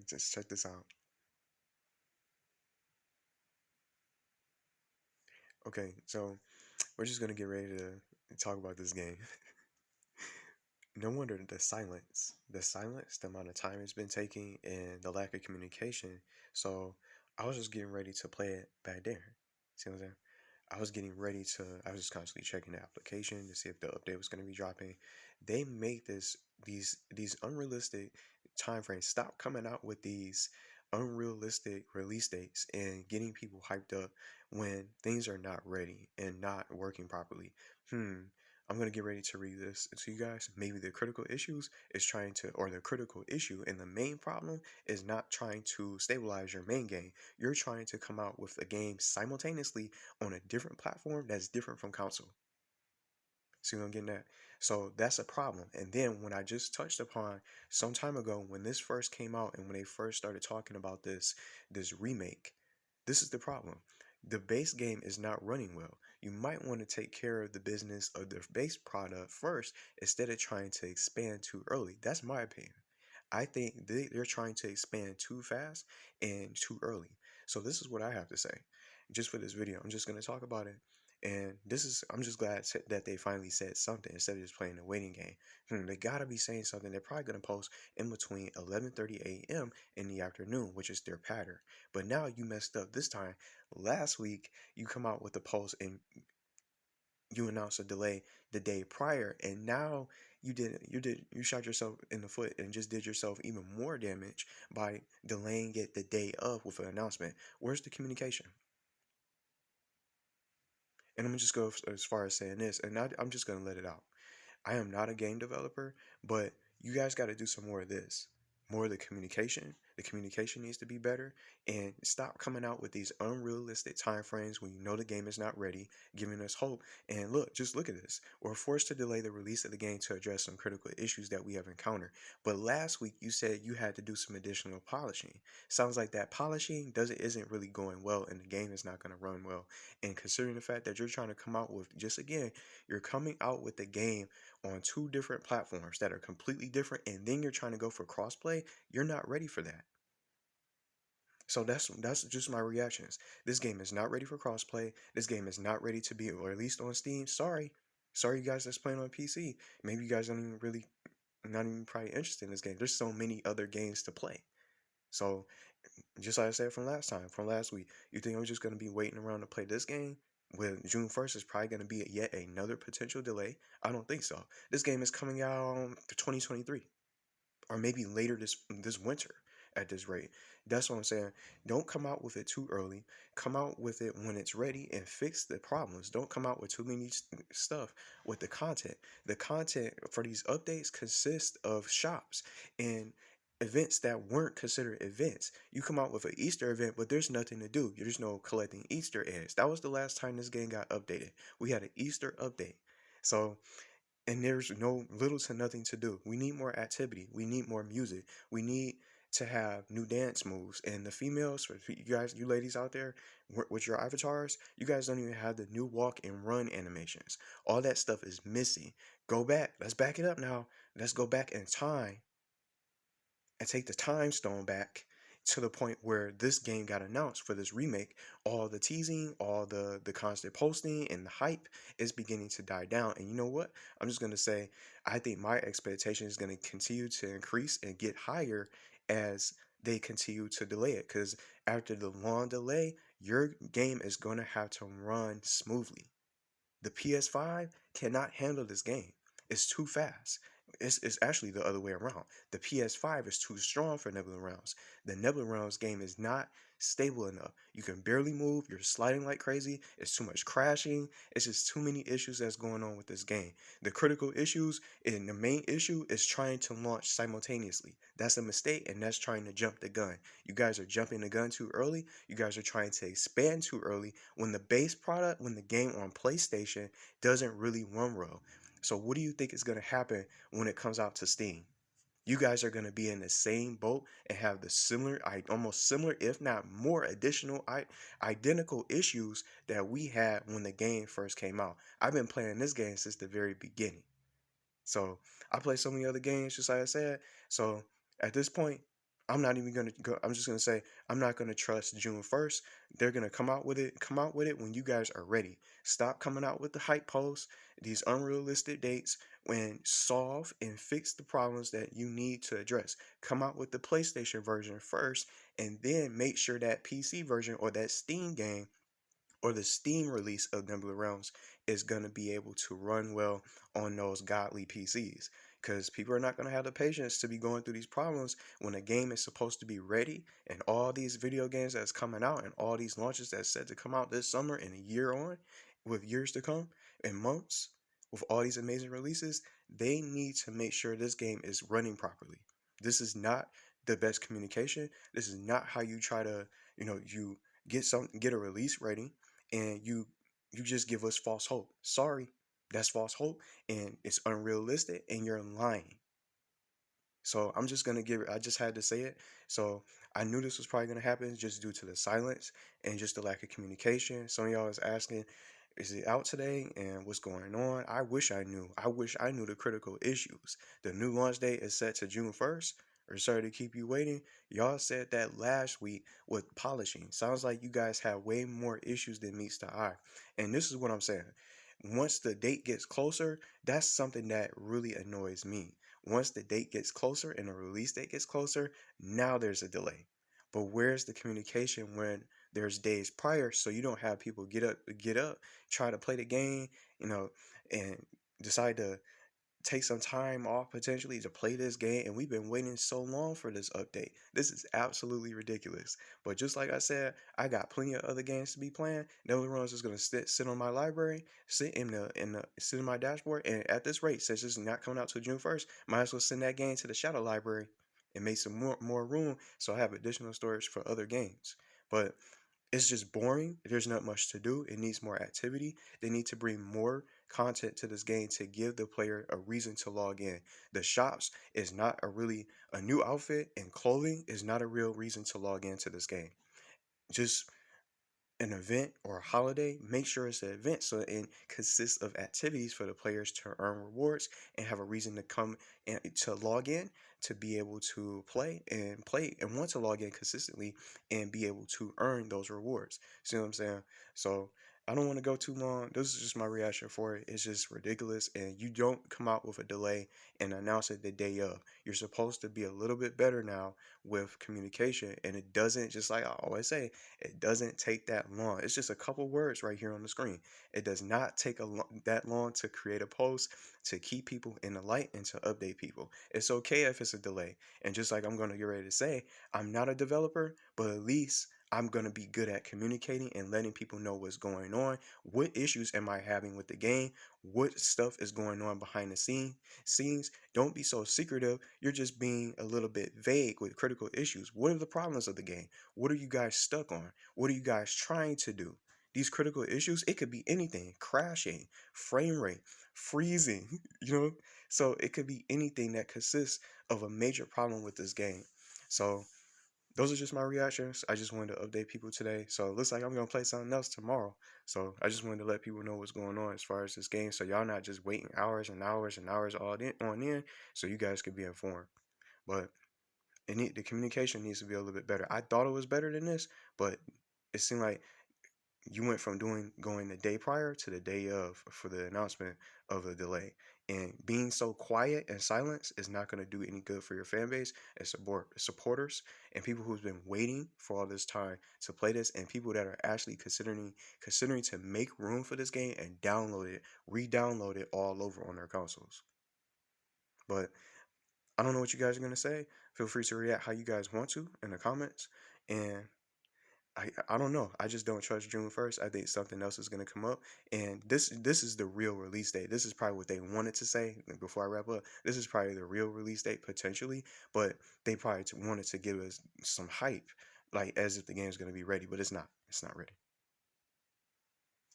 Just check this out. Okay, so we're just gonna get ready to talk about this game. No wonder the amount of time it's been taking, and the lack of communication. So I was just getting ready to play it back there. See what I'm saying? I was just constantly checking the application to see if the update was going to be dropping. They make these unrealistic time frames. Stop coming out with these unrealistic release dates and getting people hyped up when things are not ready and not working properly. I'm gonna get ready to read this to you guys. Maybe the critical issues is trying to, or the critical issue and the main problem is not trying to stabilize your main game. You're trying to come out with a game simultaneously on a different platform that's different from console. See what I'm getting at? So that's a problem. And then when I just touched upon some time ago when this first came out and when they first started talking about this remake, this is the problem. The base game is not running well. You might want to take care of the business of the base product first instead of trying to expand too early. That's my opinion. I think they're trying to expand too fast and too early. So this is what I have to say. Just for this video, I'm just going to talk about it. And I'm just glad that they finally said something instead of just playing the waiting game. They gotta be saying something. They're probably gonna post in between 11:30 a.m. in the afternoon, which is their pattern. But now you messed up this time. Last week you come out with a post and you announced a delay the day prior, and now you shot yourself in the foot and just did yourself even more damage by delaying it the day of with an announcement. Where's the communication? And I'm gonna just go as far as saying this, and I'm just gonna let it out. I am not a game developer, but you guys got to do some more of this. More of the communication. The communication needs to be better, and stop coming out with these unrealistic time frames when you know the game is not ready, giving us hope. And look, just look at this. We're forced to delay the release of the game to address some critical issues that we have encountered. But last week you said you had to do some additional polishing. Sounds like that polishing isn't really going well, and the game is not going to run well. And considering the fact that you're trying to come out with, just again, you're coming out with the game on two different platforms that are completely different, and then you're trying to go for crossplay. You're not ready for that. So that's just my reactions. This game is not ready for crossplay. This game is not ready to be released on Steam. Sorry, you guys that's playing on PC. Maybe you guys don't even really, not even probably interested in this game. There's so many other games to play. So just like I said from last week, you think I'm just gonna be waiting around to play this game? With June 1st is probably gonna be yet another potential delay. I don't think so. This game is coming out to 2023, or maybe later this winter at this rate. That's what I'm saying. Don't come out with it too early. Come out with it when it's ready and fix the problems. Don't come out with too many stuff with the content. The content for these updates consist of shops and events that weren't considered events. You come out with an Easter event, but there's nothing to do. There's no collecting Easter eggs. That was the last time this game got updated. We had an Easter update. So, and there's no little to nothing to do. We need more activity. We need more music. We need to have new dance moves. And the females, for you guys, you ladies out there with your avatars, you guys don't even have the new walk and run animations. All that stuff is missing. Go back. Let's back it up now. Let's go back in time and take the time stone back to the point where this game got announced for this remake. All the teasing, all the constant posting and the hype is beginning to die down. And you know what? I'm just gonna say, I think my expectation is gonna continue to increase and get higher as they continue to delay it. Because after the long delay, your game is gonna have to run smoothly. The PS5 cannot handle this game. It's too fast. It's actually the other way around. The PS5 is too strong for Nebula Realms. The Nebula Realms game is not stable enough. You can barely move. You're sliding like crazy. It's too much crashing. It's just too many issues that's going on with this game. The critical issues and the main issue is trying to launch simultaneously. That's a mistake, and that's trying to jump the gun. You guys are jumping the gun too early. You guys are trying to expand too early when the base product, when the game on PlayStation doesn't really run well. So what do you think is going to happen when it comes out to Steam? You guys are going to be in the same boat and have the almost similar, if not more additional, identical issues that we had when the game first came out. I've been playing this game since the very beginning. So I play so many other games, just like I said. So at this point, I'm not even gonna go. I'm just gonna say I'm not gonna trust June 1st. They're gonna come out with it. Come out with it when you guys are ready. Stop coming out with the hype posts, these unrealistic dates. When solve and fix the problems that you need to address. Come out with the PlayStation version first, and then make sure that PC version or that Steam game or the Steam release of Nebula Realms is going to be able to run well on those godly PCs. Because people are not going to have the patience to be going through these problems when a game is supposed to be ready, and all these video games that's coming out and all these launches that's set to come out this summer and a year on, with years to come and months, with all these amazing releases, they need to make sure this game is running properly. This is not the best communication. This is not how you try to, you get a release ready and you just give us false hope. Sorry, that's false hope and it's unrealistic and you're lying. So I'm just gonna give it. I just had to say it. So I knew this was probably gonna happen just due to the silence and just the lack of communication. Some of y'all is asking, is it out today and what's going on? I wish I knew. I wish I knew the critical issues. The new launch date is set to June 1st. Or sorry to keep you waiting. Y'all said that last week with polishing. Sounds like you guys have way more issues than meets the eye. And this is what I'm saying. Once the date gets closer, that's something that really annoys me. Once the date gets closer and the release date gets closer, now there's a delay. But where's the communication when there's days prior so you don't have people get up, try to play the game, you know, and decide to take some time off potentially to play this game, and we've been waiting so long for this update. This is absolutely ridiculous. But just like I said, I got plenty of other games to be playing. Nebula Runs is gonna sit on my library, sit in my dashboard, and at this rate, since it's not coming out till June 1st, might as well send that game to the shadow library and make some more room so I have additional storage for other games. But it's just boring. There's not much to do. It needs more activity. They need to bring more content to this game to give the player a reason to log in. The shops is not a new outfit, and clothing is not a real reason to log into this game. Just an event or a holiday, make sure it's an event so it consists of activities for the players to earn rewards and have a reason to come and to log in to be able to play and want to log in consistently and be able to earn those rewards. See what I'm saying? So I don't want to go too long. This is just my reaction for it. It's just ridiculous, and you don't come out with a delay and announce it the day of. You're supposed to be a little bit better now with communication, and it doesn't, just like I always say, it doesn't take that long. It's just a couple words right here on the screen. It does not take that long to create a post, to keep people in the light, and to update people. It's okay if it's a delay. And just like I'm going to get ready to say, I'm not a developer, but at least I'm going to be good at communicating and letting people know what's going on. What issues am I having with the game? What stuff is going on behind the scenes? Don't be so secretive. You're just being a little bit vague with critical issues. What are the problems of the game? What are you guys stuck on? What are you guys trying to do? These critical issues, it could be anything: crashing, frame rate, freezing, So it could be anything that consists of a major problem with this game. So those are just my reactions. I just wanted to update people today. So it looks like I'm gonna play something else tomorrow. So I just wanted to let people know what's going on as far as this game, so y'all not just waiting hours and hours and hours on in, so you guys could be informed. But the communication needs to be a little bit better. I thought it was better than this, but it seemed like you went from going the day prior to the day of for the announcement of the delay. And being so quiet and silence is not going to do any good for your fan base and supporters and people who's been waiting for all this time to play this, and people that are actually considering to make room for this game and download it, re-download it all over on their consoles. But I don't know what you guys are going to say. Feel free to react how you guys want to in the comments. And I don't know. I just don't trust June 1st. I think something else is gonna come up, and this is the real release date. This is probably what they wanted to say before I wrap up. This is probably the real release date potentially, but they probably wanted to give us some hype, like as if the game's gonna be ready, but it's not. It's not ready.